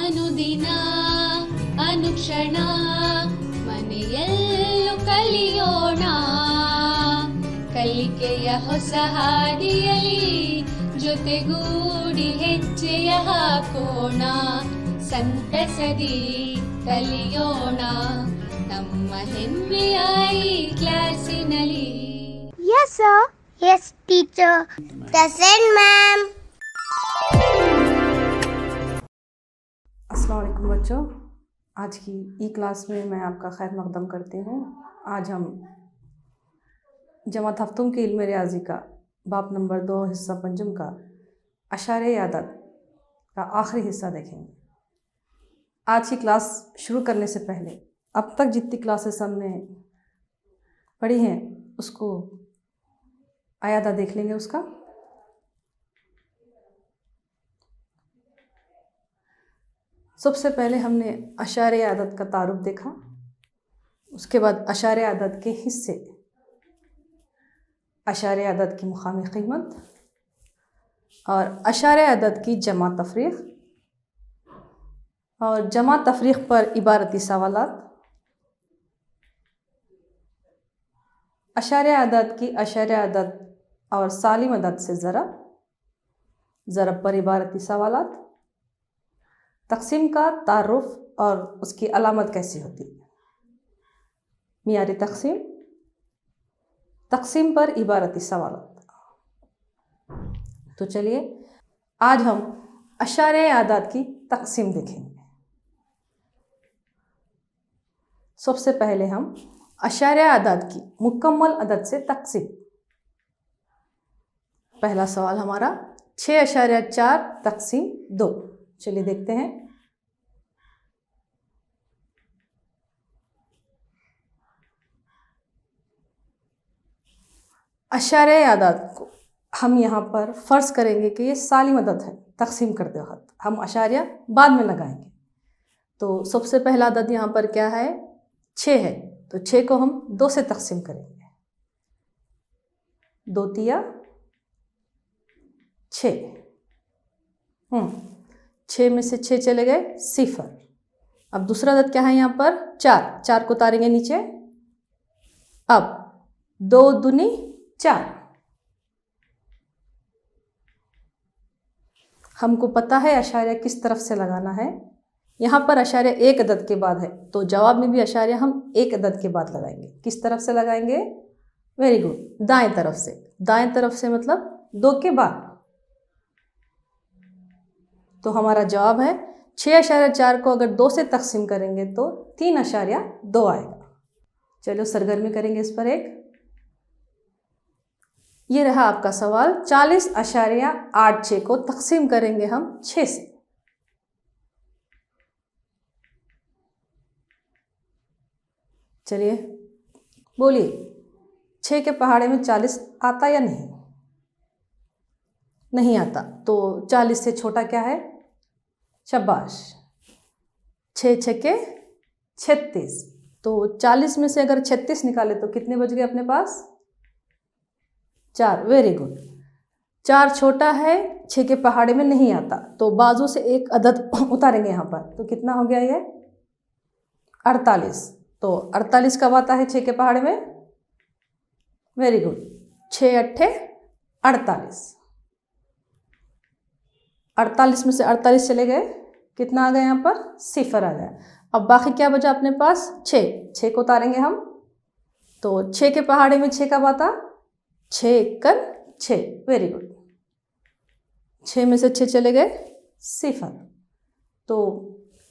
ಅನುದಿನ ಅನುಕ್ಷಣ ಮನೆಯಲ್ಲೂ ಕಲಿಯೋಣ, ಕಲಿಕೆಯ ಹೊಸ ಹಾದಿಯಲಿ ಜೊತೆಗೂಡಿ ಹೆಜ್ಜೆಯ ಹಾಕೋಣ, ಸಂತಸದಿ ಕಲಿಯೋಣ ನಮ್ಮ ಹೆಮ್ಮೆಯ ಈ ಕ್ಲಾಸಿನಲ್ಲಿ. Yes sir. Yes teacher. Present ma'am. अस्सलाम वालेकुम बच्चों, आज की ई क्लास में मैं आपका खैर मकदम करती हूँ। आज हम जमा हफ्तुम के इल्म रियाजी का बाब नंबर 2 हिस्सा पंजम का अशारे आदत का आखिरी हिस्सा देखेंगे। आज की क्लास शुरू करने से पहले अब तक जितनी क्लासेस हमने पढ़ी हैं उसको आयादा देख लेंगे। उसका सबसे पहले हमने अशारे आदत का तारुफ देखा, उसके बाद अशारे आदत के हिस्से, अशारे आदत की मुकामी कीमत और अशारे आदत की जमा तफरीक और जमा तफरीक पर इबारती सवालात, अशारे आदत की अशारे आदत और सालिम अदद से ज़रब, ज़रब पर इबारती सवालात, तक़सीम का तारुफ और उसकी अलामत कैसी होती है, मियारी तक़सीम, तक़सीम पर इबारती सवालात। तो चलिए आज हम अशारे आदत की तक़सीम देखेंगे। सबसे पहले हम अशारे आदत की मुकम्मल अदद से तक़सीम। पहला सवाल हमारा 6.4 तक़सीम 2। चलिए देखते हैं। अशारे आदत को हम यहाँ पर फ़र्ज़ करेंगे कि ये सालिम अदद है। तक़सीम करते वक्त हम अशारिया बाद में लगाएंगे। तो सबसे पहला अदद यहाँ पर क्या है, 6 है, तो 6 को हम 2 से तक़सीम करेंगे। 2 तिया 6, 6 में से 6 चले गए 0। अब दूसरा अदद क्या है यहाँ पर, 4 को उतारेंगे नीचे। अब 2 दूनी 4। हमको पता है अशारिया किस तरफ से लगाना है। यहाँ पर अशारिया एक अदद के बाद है, तो जवाब में भी अशारिया हम एक अदद के बाद लगाएंगे। किस तरफ से लगाएंगे, वेरी गुड, दाएं तरफ से। दाएं तरफ से मतलब 2 के बाद। तो हमारा जवाब है 6.4 को अगर 2 से तक़सीम करेंगे तो 3.2 आएगा। चलो सरगर्मी करेंगे इस पर एक। ये रहा आपका सवाल। 40.86 को तक़सीम करेंगे हम 6 से। चलिए बोलिए, 6 के पहाड़े में 40 आता या नहीं? नहीं आता। तो 40 से छोटा क्या है, शाबाश, 6 छक्के 36। तो 40 में से अगर 36 निकाले तो कितने बच गए अपने पास, 4। Very good. 4 छोटा है, 6 के पहाड़े में नहीं आता, तो बाजू से एक अदद उतारेंगे यहाँ पर, तो कितना हो गया ये, 48। तो 48 कब आता है 6 के पहाड़े में, वेरी गुड, 6 अट्ठे 48। 48 में से 48 चले गए, कितना आ गया यहाँ पर, 0 आ गया। अब बाकी क्या बचा अपने पास, 6 को उतारेंगे हम। तो 6 के पहाड़े में 6 कब आता, 6 एकन 6, वेरी गुड। 6 में से 6 चले गए 0। तो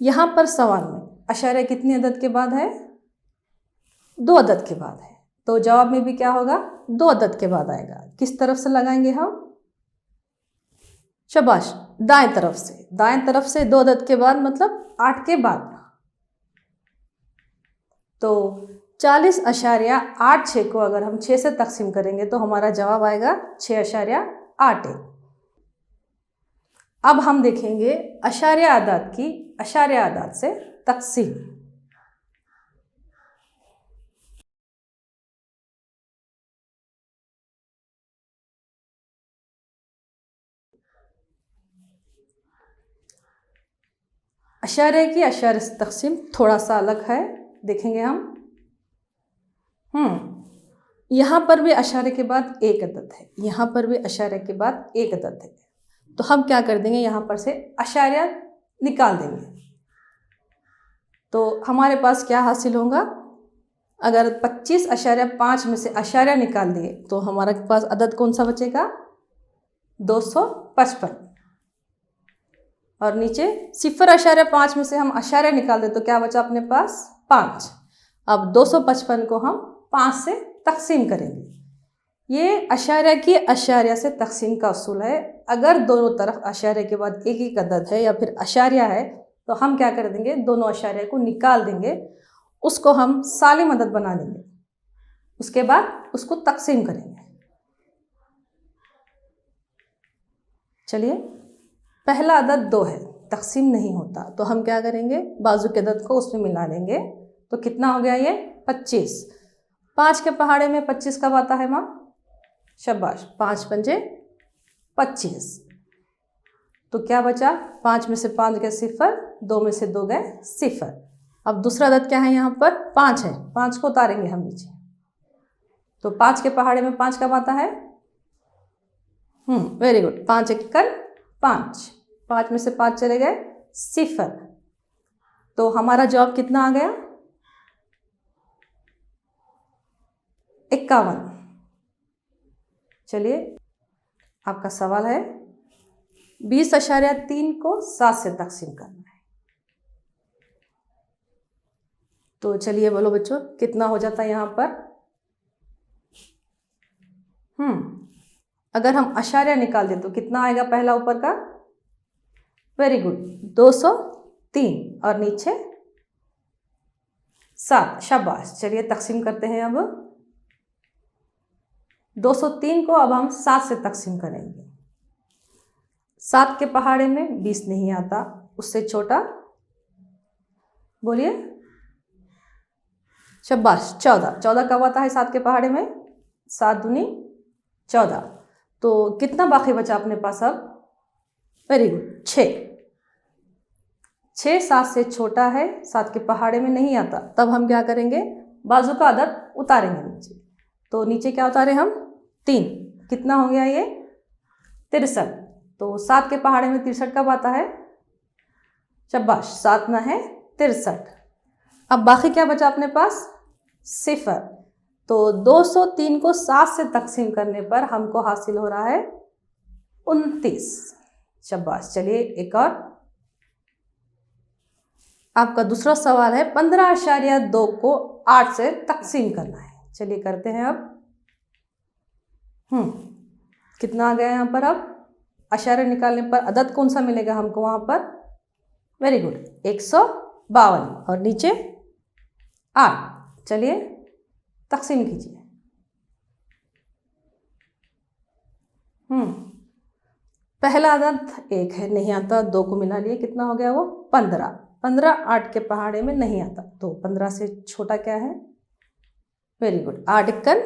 यहाँ पर सवाल में अशारिया कितनी अदद के बाद है, 2 अदद के बाद है। तो जवाब में भी क्या होगा, 2 अदद के बाद आएगा। किस तरफ से लगाएंगे हम, शाबाश, दाएं तरफ से। दाएं तरफ से 2 अदद के बाद मतलब 8 के बाद। तो 40.86 को अगर हम 6 से तक़सीम करेंगे तो हमारा जवाब आएगा 6.81। अब हम देखेंगे अशारिया आदत की अशारिया आदत से तक़सीम। अशारे की अशारे से तकसीम थोड़ा सा अलग है, देखेंगे हम। यहाँ पर भी अशारे के बाद एक अदद है, यहाँ पर भी अशारे के बाद एक अदद है। तो हम क्या कर देंगे, यहाँ पर से अशारिया निकाल देंगे। तो हमारे पास क्या हासिल होगा, अगर 25.5 में से अशारिया निकाल दिए तो हमारे पास अदद कौन सा बचेगा, 255। और नीचे 0.5 में से हम अशारिया निकाल दें तो क्या बचा अपने पास, 5। अब 255 को हम 5 से तकसीम करेंगे। ये अशारिया की अशारिया से तकसीम का उसूल है। अगर दोनों तरफ अशारिया के बाद एक एक अदद है या फिर अशारिया है तो हम क्या कर देंगे, दोनों अशारिया को निकाल देंगे, उसको हम सालिम अदद बना लेंगे, उसके बाद उसको तकसीम करेंगे। चलिए, पहला अदद 2 है, तकसीम नहीं होता, तो हम क्या करेंगे, बाजू के अदद को उसमें मिला लेंगे। तो कितना हो गया ये, 25। 5 के पहाड़े में 25 कब आता है माँ, शाबाश, 5 पंजे 25। तो क्या बचा, 5 में से 5 गए 0, 2 में से 2 गए 0। अब दूसरा अदद क्या है, यहाँ पर 5 है, 5 को उतारेंगे हम नीचे। तो 5 के पहाड़े में 5 कब आता है, वेरी गुड, 5 एकड़ 5, 5 में से 5 चले गए 0। तो हमारा जवाब कितना आ गया, 51। चलिए, आपका सवाल है 20.3 को 7 से तकसीम करना है। तो चलिए बोलो बच्चों, कितना हो जाता है यहाँ पर। अगर हम अशारिया निकाल दें तो कितना आएगा पहला ऊपर का, वेरी गुड, 203 और नीचे 7, शाबाश। चलिए तकसीम करते हैं अब। 203 को अब हम 7 से तकसीम करेंगे। 7 के पहाड़े में 20 नहीं आता, उससे छोटा बोलिए, शाबाश, 14। 14 कब आता है 7 के पहाड़े में, 7 दूनी 14। तो कितना बाकी बचा अपने पास अब, वेरी गुड, 6। 6 7 से छोटा है, 7 के पहाड़े में नहीं आता, तब हम क्या करेंगे, बाजू का अदद उतारेंगे नीचे। तो नीचे क्या उतारे हम, 3। कितना हो गया ये, 63। तो 7 के पहाड़े में 63 कब आता है, शाबाश, 7 ना है 63। अब बाकी क्या बचा अपने पास, 0। तो 203 को 7 से तकसीम करने पर हमको हासिल हो रहा है 29, शाबाश। चलिए एक और, आपका दूसरा सवाल है 15.2 को 8 से तकसीम करना है। चलिए करते हैं अब। कितना आ गया यहाँ पर, अब अशारे निकालने पर अदद कौन सा मिलेगा हमको वहाँ पर, वेरी गुड, 152 और नीचे 8। चलिए तकसीम कीजिए। पहला अदद 1 है, नहीं आता, 2 को मिला लिए, कितना हो गया वो, 15। 15 8 के पहाड़े में नहीं आता, तो 15 से छोटा क्या है, वेरी गुड, 8 एकड़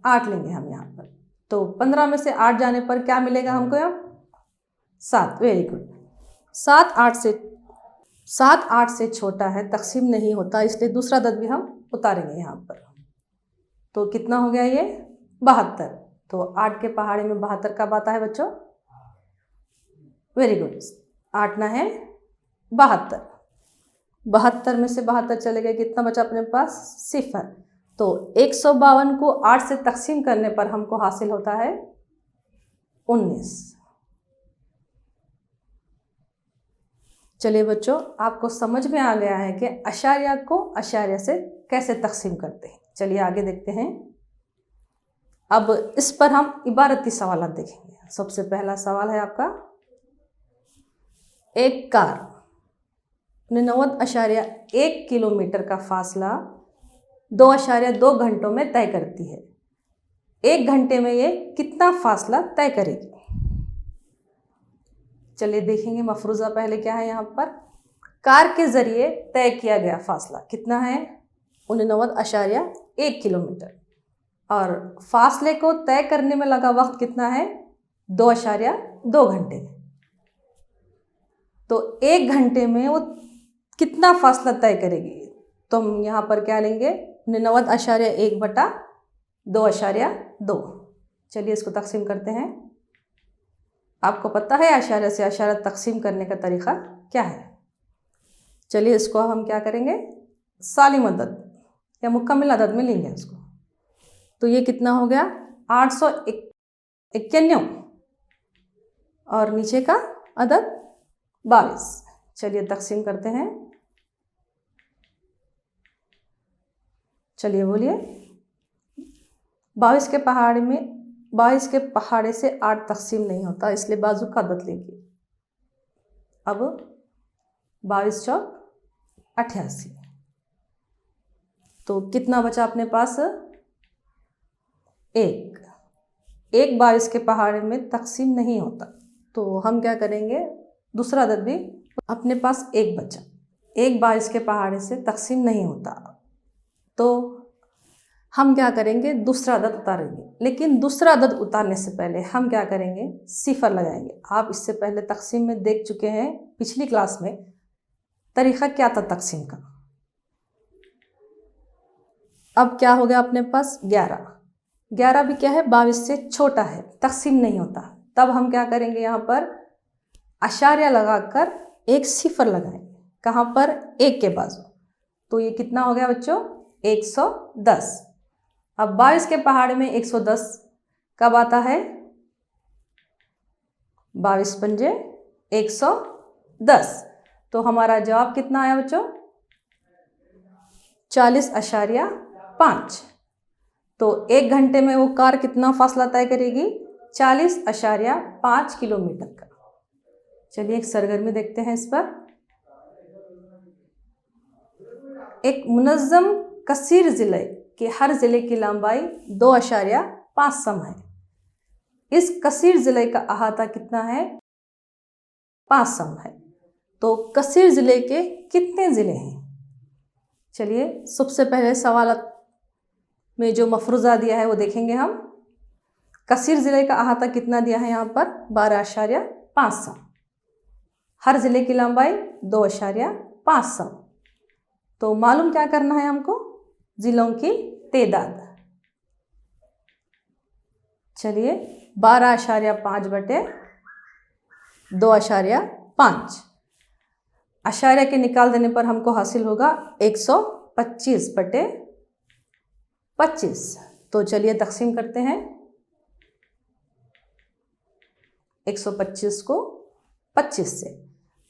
8 लेंगे हम यहाँ पर। तो 15 में से 8 जाने पर क्या मिलेगा हमको यहाँ, 7, वेरी गुड। 7 8 से छोटा है, तकसीम नहीं होता, इसलिए दूसरा अदद भी हम उतारेंगे यहाँ पर। तो कितना हो गया ये, 72। तो 8 के पहाड़े में 72 कब आता है बच्चों, वेरी गुड, 8 ना है 72। 72 में से 72 चले गए, कितना बचा अपने पास, 0। तो 152 को 8 से तकसीम करने पर हमको हासिल होता है 19। चलिए बच्चों, आपको समझ में आ गया है कि अशारिया को अशारिया से कैसे तकसीम करते हैं। चलिए आगे देखते हैं। अब इस पर हम इबारती सवाल देखेंगे। सबसे पहला सवाल है आपका, एक कार 99.1 किलोमीटर का फासला 2.2 घंटों में तय करती है। 1 घंटे में ये कितना फासला तय करेगी। चलिए देखेंगे मफरूज़ा पहले क्या है यहाँ पर। कार के ज़रिए तय किया गया फासला कितना है, 99.1 किलोमीटर, और फासले को तय करने में लगा वक्त कितना है, 2.2 घंटे। तो 1 घंटे में वो कितना फासला तय करेगी, तो हम यहाँ पर क्या लेंगे 99.1/2.2। चलिए इसको तकसीम करते हैं। आपको पता है अशारे से अशारा तकसीम करने का तरीक़ा क्या है। चलिए इसको हम क्या करेंगे, सालिम अदद या मुकम्मल अदद में लेंगे इसको। तो ये कितना हो गया 891 और नीचे का अदद 22। चलिए तकसीम करते हैं। चलिए बोलिए। 22 के पहाड़े से 8 तकसीम नहीं होता, इसलिए बाजू का अदद लेंगे। अब 22 चौक 88, तो कितना बचा अपने पास, एक 22 के पहाड़े में तकसीम नहीं होता, तो हम क्या करेंगे, दूसरा अदद भी अपने पास एक बचा। 22 के पहाड़े से तकसीम नहीं होता, तो हम क्या करेंगे, दूसरा अदद उतारेंगे। लेकिन दूसरा अदद उतारने से पहले हम क्या करेंगे, सिफर लगाएंगे। आप इससे पहले तकसीम में देख चुके हैं, पिछली क्लास में तरीक़ा क्या था तकसीम का। अब क्या हो गया अपने पास 11 भी क्या है 22 से छोटा है, तकसीम नहीं होता। तब हम क्या करेंगे, यहाँ पर अशारिया लगाकर एक सिफर लगाएंगे। कहाँ पर, एक के बाजू। तो ये कितना हो गया बच्चों, 110। अब 22 के पहाड़ में 110 कब आता है, 22 पंजे 110। तो हमारा जवाब कितना आया बच्चों, 40.5। तो 1 घंटे में वो कार कितना फासला तय करेगी, 40.5 किलोमीटर का। चलिए एक सरगर्मी देखते हैं इस पर। एक मुनज़्ज़म कसीर ज़िले के हर ज़िले की लंबाई 2.5 सम है। इस कसीर ज़िले का अहाता कितना है, 5 सम है। तो कसीर ज़िले के कितने ज़िले हैं। चलिए सबसे पहले सवाल में जो मफरूज़ा दिया है वो देखेंगे हम। कसीर ज़िले का अहाता कितना दिया है यहाँ पर, 12.5 सम। हर ज़िले की लंबाई 2.5 सम। तो मालूम क्या करना है हमको, ज़िलों की तादाद। चलिए 12.5/2.5 अशारिया के निकाल देने पर हमको हासिल होगा 125/25। तो चलिए तकसीम करते हैं 125 को 25 से।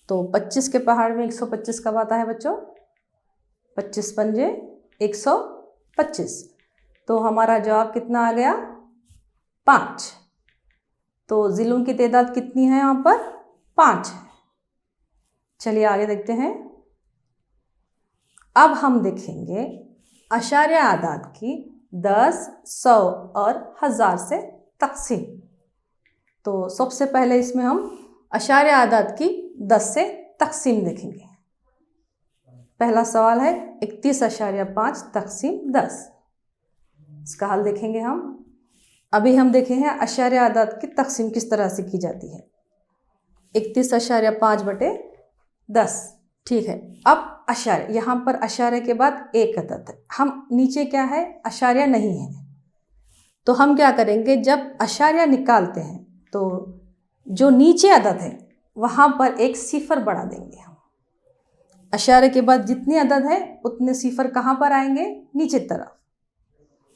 तो 25 के पहाड़ में 125 कब आता है बच्चों, 25 पंजे 125। तो हमारा जवाब कितना आ गया, 5। तो ज़िलों की तादाद कितनी है यहाँ पर, 5 है। चलिए आगे देखते हैं। अब हम देखेंगे अशारिया आदाद की 10, 100 और 1000 से तकसीम। तो सबसे पहले इसमें हम अशारिया आदाद की 10 से तकसीम देखेंगे। पहला सवाल है 31.5 तकसीम 10। इसका हल देखेंगे हम। अभी हम देखे हैं अशारिया आदाद की तकसीम किस तरह से की जाती है। 31.5/10, ठीक है। अब अशारिया, यहाँ पर अशारिया के बाद एक अदद है, हम नीचे क्या है अशारिया नहीं है, तो हम क्या करेंगे, जब अशारिया निकालते हैं तो जो नीचे अदद है वहाँ पर एक सिफर बढ़ा देंगे हम। अशारे के बाद जितने अदद है उतने सिफर कहाँ पर आएंगे, नीचे तरफ।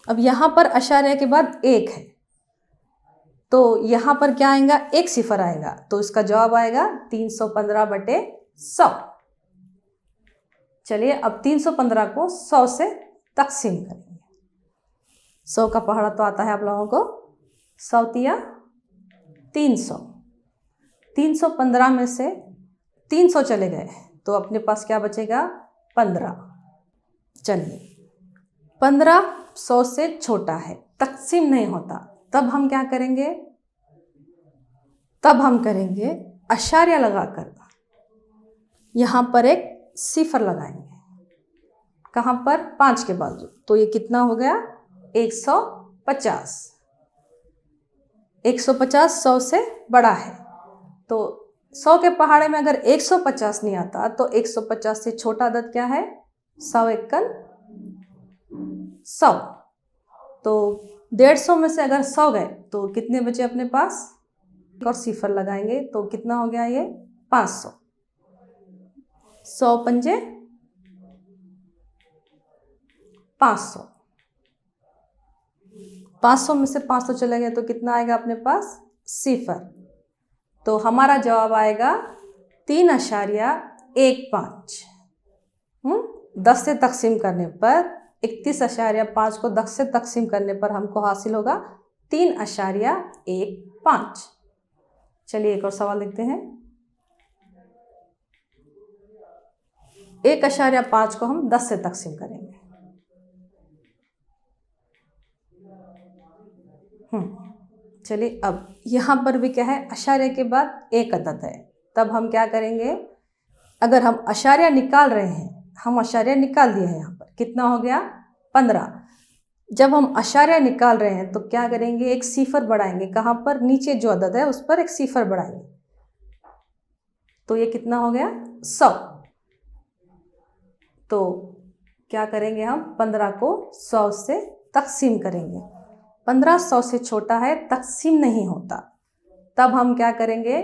अब यहाँ पर अशारे के बाद एक है, तो यहाँ पर क्या आएगा, एक सिफर आएगा। तो इसका जवाब आएगा 315/100। चलिए अब 315 को 100 से तकसीम करेंगे। 100 का पहाड़ा तो आता है आप लोगों को, 100 तिया 300। 315 में से 300 चले गए तो अपने पास क्या बचेगा, 15। चलिए 15 100 से छोटा है, तकसीम नहीं होता, तब हम क्या करेंगे, तब हम करेंगे अशारिया लगाकर यहाँ पर एक सिफर लगाएंगे। कहाँ पर, 5 के बाजू। तो ये कितना हो गया, 150। 150 100 से बड़ा है, तो 100 के पहाड़े में अगर 150 नहीं आता तो 150 से छोटा अदद क्या है? 100 एकन 100। तो 150 में से अगर 100 गए तो कितने बचे अपने पास? और सिफर लगाएंगे तो कितना हो गया ये? 500। 100 पंजे 500। 500 में से 500 चले गए तो कितना आएगा अपने पास? सिफर। तो हमारा जवाब आएगा 3.15। 10 से तकसीम करने पर 31.5 को 10 से तकसीम करने पर हमको हासिल होगा 3.15। चलिए एक और सवाल देखते हैं। 1.5 को हम 10 से तकसीम करेंगे। चलिए अब यहाँ पर भी क्या है? अशारिया के बाद एक अदद है। तब हम क्या करेंगे? अगर हम अशारिया निकाल रहे हैं, हम अशारिया निकाल दिए हैं, यहाँ पर कितना हो गया? 15। जब हम अशारिया निकाल रहे हैं तो क्या करेंगे? एक सिफर बढ़ाएंगे। कहाँ पर? नीचे जो अदद है उस पर एक सिफर बढ़ाएंगे। तो ये कितना हो गया? 100। तो क्या करेंगे? हम 15 को 100 से तकसीम करेंगे। 15 100 से छोटा है, तकसीम नहीं होता। तब हम क्या करेंगे?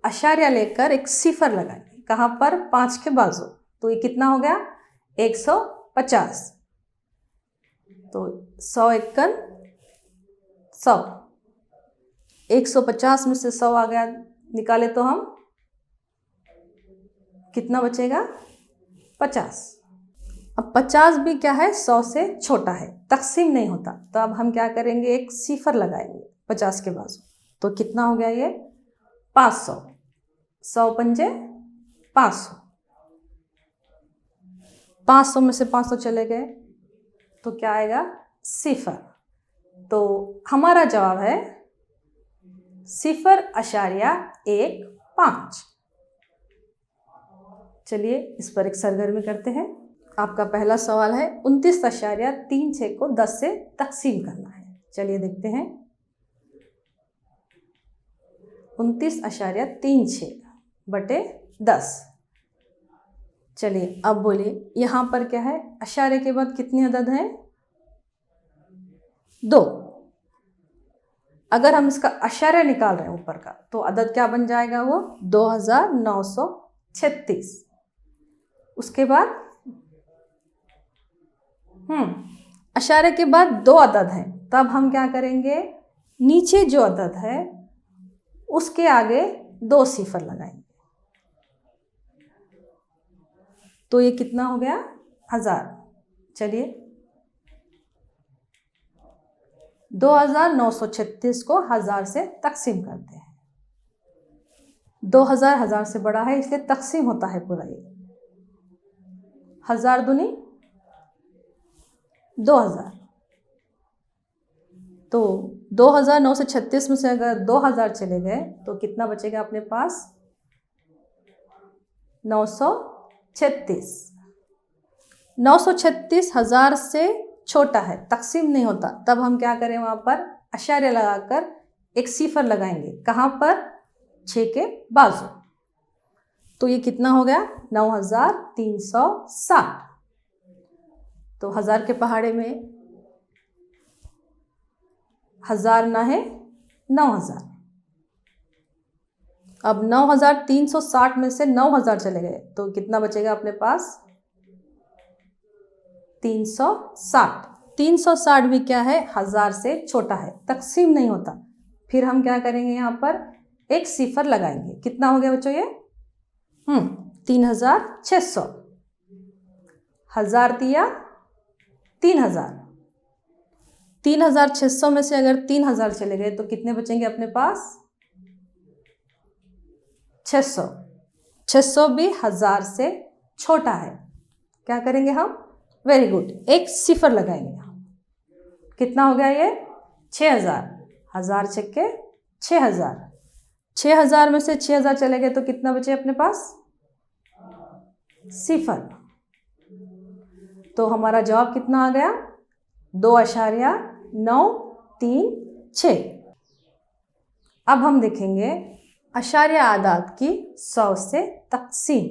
अशारिया लेकर एक सिफर लगाएंगे। कहाँ पर? 5 के बाजू। तो ये कितना हो गया? 150। तो 100 एकन 100। 150 में से 100 आ गया, निकाले तो हम कितना बचेगा? 50। अब 50 भी क्या है? 100 से छोटा है, तकसीम नहीं होता। तो अब हम क्या करेंगे? एक सिफर लगाएंगे 50 के बाजू। तो कितना हो गया ये? 500। 100 पंजे 500। 500 में से 500 चले गए तो क्या आएगा? सिफर। तो हमारा जवाब है 0.15। चलिए इस पर एक सरगर्मी करते हैं। आपका पहला सवाल है 29.36 को 10 से तकसीम करना है। चलिए देखते हैं। 29.36 बटे 10। चलिए अब बोलिए, यहाँ पर क्या है? अशारे के बाद कितनी अदद है? 2। अगर हम इसका अशारे निकाल रहे हैं ऊपर का तो अदद क्या बन जाएगा? वो 2936। उसके बाद अशारे के बाद 2 अदद हैं। तब हम क्या करेंगे? नीचे जो अदद है उसके आगे 2 सिफर लगाएंगे। तो ये कितना हो गया? 1000। चलिए 2936 को 1000 से तकसीम करते हैं। 2000 1000 से बड़ा है इसलिए तकसीम होता है पूरा। ये 1000 दूनी 2000। तो 2936 में से अगर 2000 चले गए तो कितना बचेगा अपने पास? 936। 936 1000 से छोटा है, तकसीम नहीं होता। तब हम क्या करें? वहाँ पर अशारिया लगाकर एक सिफर लगाएंगे। कहाँ पर? 6 के बाजू। तो ये कितना हो गया? 9360। तो 1000 के पहाड़े में 1000 ना है 9000। अब 9360 में से 9000 चले गए तो कितना बचेगा अपने पास? 360। 360 भी क्या है? 1000 से छोटा है, तकसीम नहीं होता। फिर हम क्या करेंगे? यहाँ पर एक सिफर लगाएंगे। कितना हो गया बच्चों ये? 3600। 1000 दिया 3000। 3600 में से अगर 3000 चले गए तो कितने बचेंगे अपने पास? 600। 600 भी 1000 से छोटा है। क्या करेंगे हम? वेरी गुड, एक सिफर लगाएंगे। कितना हो गया ये? 6000। 1000 छक्के 6000। 6000 में से 6000 चले गए तो कितना बचे अपने पास? सिफर। तो हमारा जवाब कितना आ गया? 2.936। अब हम देखेंगे अशारिया आदाद की 100 से तकसीम।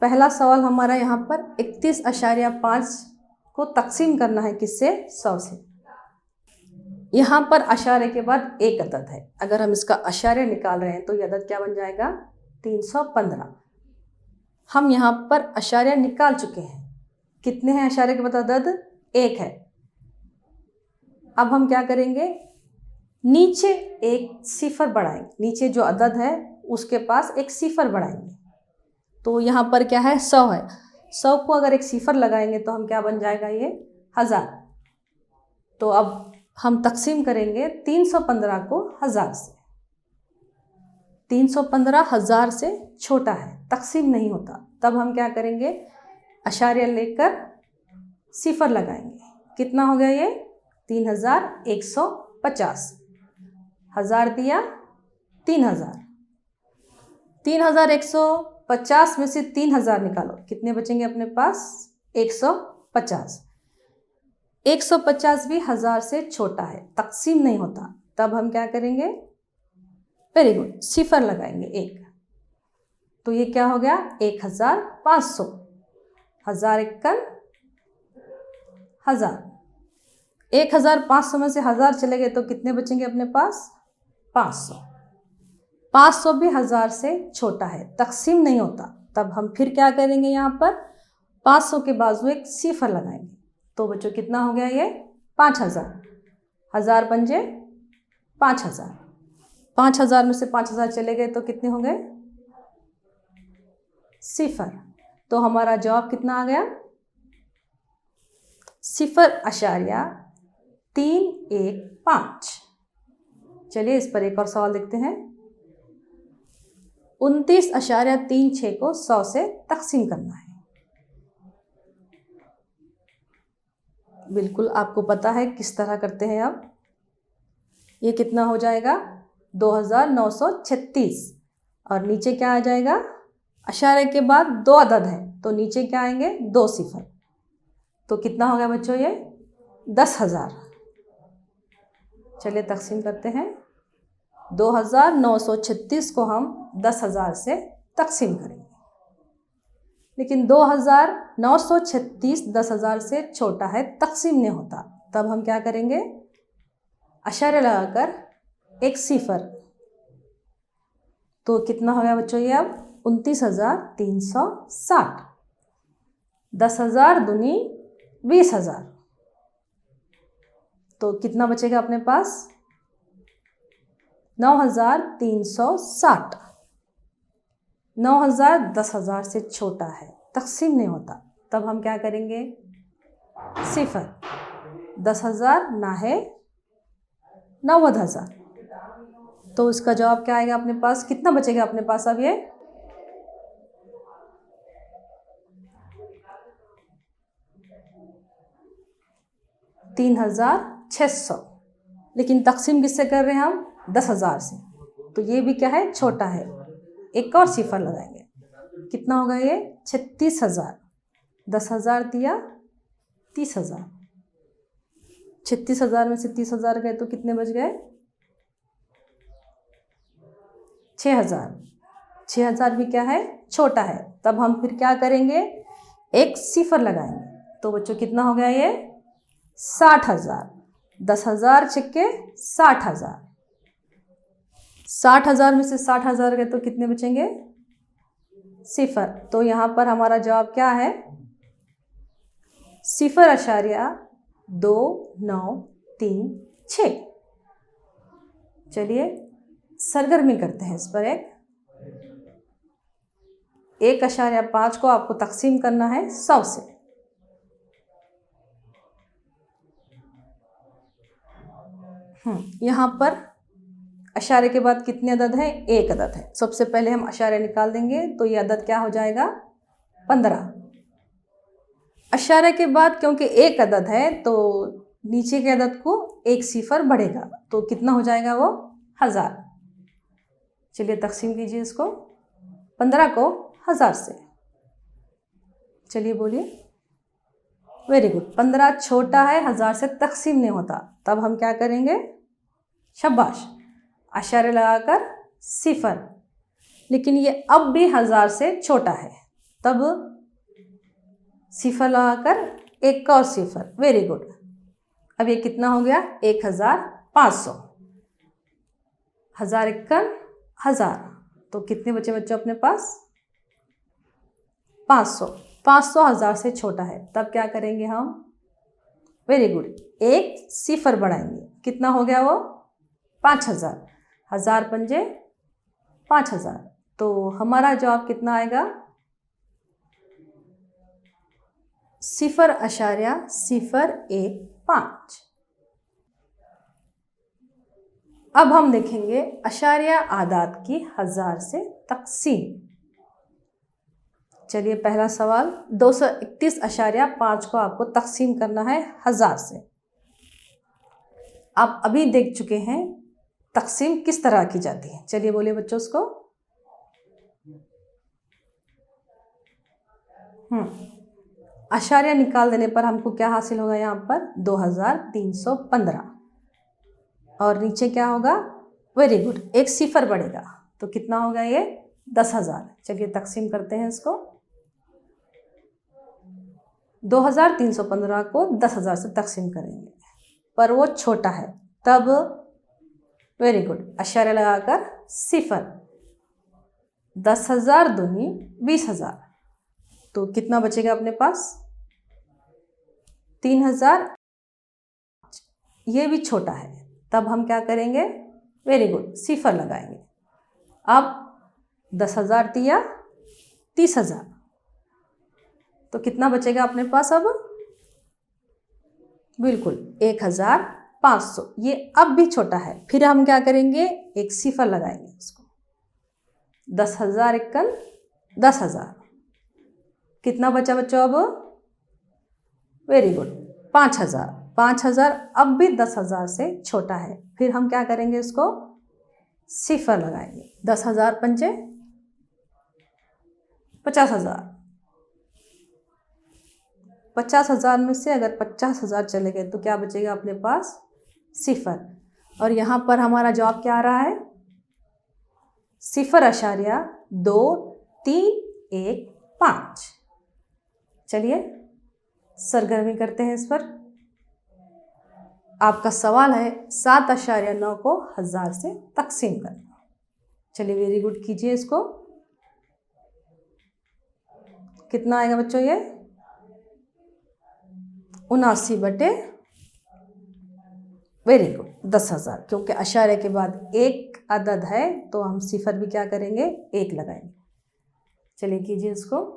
पहला सवाल हमारा यहाँ पर 31.5 को तकसीम करना है किससे? 100 से। यहाँ पर अशारे के बाद एक अदद है, अगर हम इसका अशारे निकाल रहे हैं तो ये अदद क्या बन जाएगा? 315। हम यहाँ पर अशारे निकाल चुके हैं। कितने हैं अशारे के बाद अदद? एक है। अब हम क्या करेंगे? नीचे एक सिफर बढ़ाएंगे, नीचे जो अदद है उसके पास एक सिफर बढ़ाएंगे। तो यहाँ पर क्या है? 100 है। 100 को अगर एक सिफर लगाएंगे तो हम क्या बन जाएगा? ये 1000। तो अब हम तकसीम करेंगे 315 को 1000 से। 315 1000 से छोटा है, तकसीम नहीं होता। तब हम क्या करेंगे? अशारिया लेकर सिफर लगाएंगे। कितना हो गया ये? 3150। 1000 दिया, 3000। 3150 में से 3000 निकालो, कितने बचेंगे अपने पास? 150। 150 भी 1000 से छोटा है, तकसीम नहीं होता। तब हम क्या करेंगे? वेरी गुड, सिफर लगाएंगे एक। तो ये क्या हो गया? 1500। 1000 एकन 1000। 1500 में से 1000 चले गए तो कितने बचेंगे अपने पास? 500। 500 भी 1000 से छोटा है, तकसीम नहीं होता। तब हम फिर क्या करेंगे? यहाँ पर 500 के बाजू एक सिफर लगाएंगे। तो बच्चों कितना हो गया ये? 5000। 1000 पंजे 5000। 5000 में से 5000 चले गए तो कितने हो गए? सिफर। तो हमारा जवाब कितना आ गया? 0.315। चलिए इस पर एक और सवाल देखते हैं। 29.36 को 100 से तकसीम करना है। बिल्कुल आपको पता है किस तरह करते हैं। अब ये कितना हो जाएगा? 2936। और नीचे क्या आ जाएगा? अशारे के बाद दो अदद है तो नीचे क्या आएंगे? 2 सिफर। तो कितना हो गया बच्चों? ये 10,000। चलिए तकसीम करते हैं। 2936 को हम 10,000 से तकसीम करेंगे, लेकिन 2936 10,000 से छोटा है, तकसीम नहीं होता। तब हम क्या करेंगे? अशारे लगाकर एक सिफर। तो कितना हो गया बच्चों ये? अब 29,360। 10,000 दूनी 20,000। तो कितना बचेगा अपने पास? 9,360। 9,000 10,000 से छोटा है, तकसीम नहीं होता। तब हम क्या करेंगे? सिफर। 10,000 ना है 90,000। तो इसका जवाब क्या आएगा अपने पास? कितना बचेगा अपने पास अब ये? 3,600। लेकिन तकसीम किससे कर रहे हैं हम? 10,000 से। तो ये भी क्या है? छोटा है। एक और सिफर लगाएंगे। कितना होगा ये? 36,000। 10,000 दिया 30,000। 36,000 में से 30,000 गए तो कितने बच गए? 6,000। 6,000 भी क्या है? छोटा है। तब हम फिर क्या करेंगे? एक सिफर लगाएंगे। तो बच्चों कितना हो गया ये? 60,000। 10,000 छिक्के 60,000। 60,000 में से 60,000 गए तो कितने बचेंगे? सिफर। तो यहाँ पर हमारा जवाब क्या है? 0.2936। चलिए सरगर्मी करते हैं इस पर। 1.5 को आपको तकसीम करना है 100 से। यहाँ पर अशारे के बाद कितने अदद हैं? एक अदद है। सबसे पहले हम अशारे निकाल देंगे तो ये अदद क्या हो जाएगा? 15। अशारे के बाद क्योंकि एक अदद है तो नीचे के अदद को एक सिफर बढ़ेगा, तो कितना हो जाएगा वो? 1000। चलिए तकसीम कीजिए इसको। 15 को 1000 से। चलिए बोलिए। Very good. 15 छोटा है, 1000 से तकसीम नहीं होता। तब हम क्या करेंगे? शाबाश, अशारे लगाकर सिफर। लेकिन ये अब भी 1000 से छोटा है, तब सिफर लगाकर एक और सिफर। Very good. अब ये कितना हो गया? 1500। 1000 इक्कन 1000, तो कितने बचे बच्चों अपने पास? 500। 500 1000 से छोटा है, तब क्या करेंगे हम? वेरी गुड, एक सिफर बढ़ाएंगे। कितना हो गया वो? 5000। 1000 पंजे 5000, तो हमारा जवाब कितना आएगा? 0.015। अब हम देखेंगे अशारिया आदाद की 1000 से तकसीम। चलिए पहला सवाल, 231.5 को आपको तकसीम करना है 1000 से। आप अभी देख चुके हैं तकसीम किस तरह की जाती है। चलिए बोलिए बच्चों उसको। अशारिया निकाल देने पर हमको क्या हासिल होगा? यहाँ पर 2315, और नीचे क्या होगा? वेरी गुड, एक सिफर बढ़ेगा, तो कितना होगा ये? 10,000। चलिए तकसीम करते हैं इसको। 2315 को 10,000 से तकसीम करेंगे, पर वो छोटा है, तब वेरी गुड, अशारिया लगाकर सिफर। 10,000 दूनी 20,000, तो कितना बचेगा अपने पास? 3,000। ये भी छोटा है, तब हम क्या करेंगे? वेरी गुड, सिफर लगाएंगे। अब 10,000 दिया 30,000, तो कितना बचेगा अपने पास अब? बिल्कुल 1,500। ये अब भी छोटा है, फिर हम क्या करेंगे? एक सिफर लगाएंगे इसको। 10,000 इक्कन 10,000, कितना बचा बच्चों अब? Very good, 5,000। 5,000 अब भी 10,000 से छोटा है, फिर हम क्या करेंगे? इसको सिफर लगाएंगे। 10,000 पंजे 50,000। 50,000 में से अगर 50,000 चले गए तो क्या बचेगा अपने पास? सिफर। और यहाँ पर हमारा जवाब क्या आ रहा है? 0.2315। चलिए सरगर्मी करते हैं इस पर। आपका सवाल है 7.9 को 1000 से तकसीम करना। चलिए वेरी गुड, कीजिए इसको। कितना आएगा बच्चों ये? 79 वेरी गुड 10,000। क्योंकि अशारे के बाद एक अदद है तो हम सिफर भी क्या करेंगे? एक लगाएंगे। चलिए कीजिए इसको।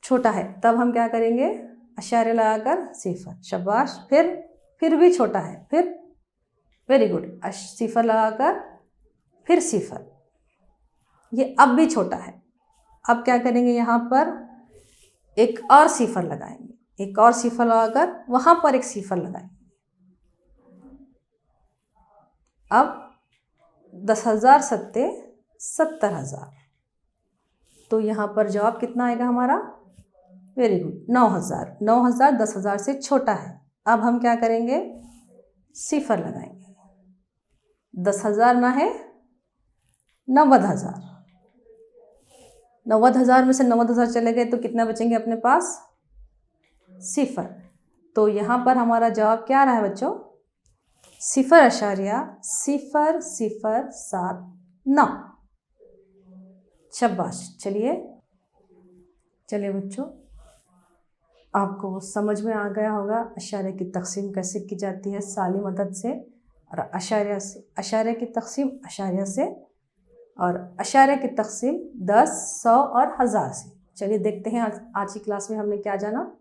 छोटा है, तब हम क्या करेंगे? अशारे लगाकर सिफर। शाबाश। फिर भी छोटा है, फिर वेरी गुड, सिफर लगाकर फिर सिफर। ये अब भी छोटा है, अब क्या करेंगे? यहाँ पर एक और सिफर लगाएंगे। एक और सिफर लगाकर वहाँ पर एक सिफर लगाएंगे। अब 10,000 सत्ते 70,000, तो यहाँ पर जवाब कितना आएगा हमारा? Very good 9,000। 9,000 10,000 से छोटा है, अब हम क्या करेंगे? सिफर लगाएंगे। 10,000 ना है 90,000। 90,000 में से 90,000 चले गए तो कितना बचेंगे अपने पास? सिफर। तो यहाँ पर हमारा जवाब क्या रहा है बच्चों? 0.0079। शाबाश। चलिए बच्चों, आपको समझ में आ गया होगा अशारे की तकसीम कैसे की जाती है सालिम अदद से और अशारिया से। अशारे की तकसीम अशारिया से और अशारे की तकसीम 10, 100 और 1000 से। चलिए देखते हैं आज की क्लास में हमने क्या जाना।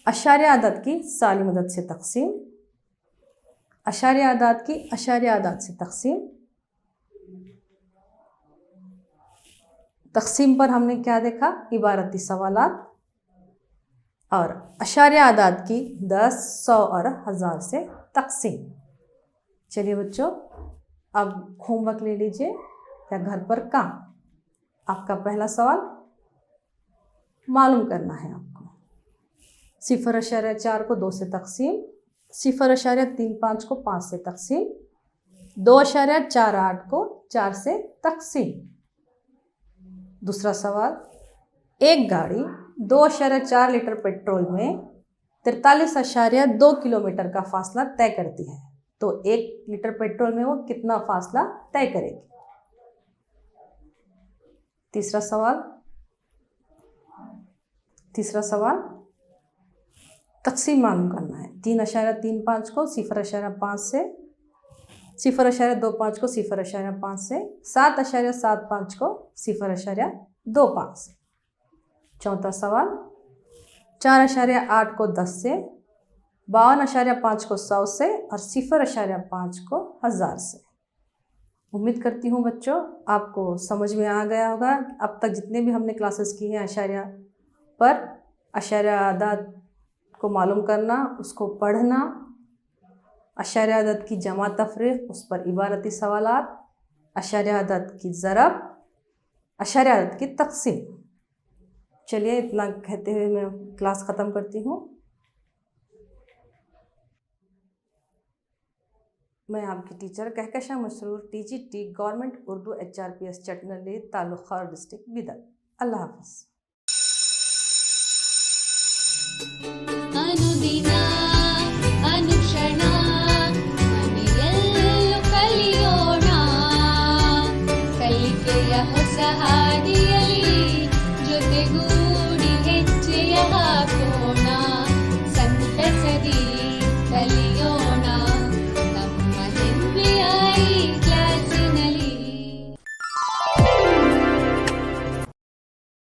अशारिया अदद की सालिम अदद से तकसीम, अशारिया अदद की अशारिया अदद से तकसीम। तकसीम पर हमने क्या देखा? इबारती सवालात। और अशारिया अदद की 10, 100 और 1000 से तकसीम। चलिए बच्चों, अब होमवर्क ले लीजिए या घर पर काम। आपका पहला सवाल मालूम करना है आपको। 0.4 को 2 से तकसीम, 0.35 को 5 से तकसीम, 2.48 को 4 से तकसीम। दूसरा सवाल, एक गाड़ी 2.4 लीटर पेट्रोल में 43.2 किलोमीटर का फासला तय करती है, तो 1 लीटर पेट्रोल में वो कितना फासला तय करेगी? तीसरा सवाल तकसीम मालूम करना है। 3.35 को 0.5 से, 0.25 को 0.5 से, 7.75 को 0.25 से। चौथा सवाल, 4.8 को 10 से, 52.5 को 100 से और 0.5 को 1000 से। उम्मीद करती हूँ बच्चों आपको समझ में आ गया होगा। अब तक जितने भी हमने क्लासेस की हैं अशारिया पर, अशारिया आदाद को मालूम करना, उसको पढ़ना, अशारिया आदाद की जमा तफरीक, उस पर इबारती सवालात, अशारिया आदाद की ज़रब, अशारिया आदाद की तकसीम। चलिए इतना कहते हुए मैं क्लास ख़त्म करती हूँ। मैं आपकी teacher Kahkasha Masroor, TGT government Urdu HRPS चटनली, ताल्लुक़ खार डिस्ट्रिक्ट, बिदर। अल्लाह हाफ़िज़।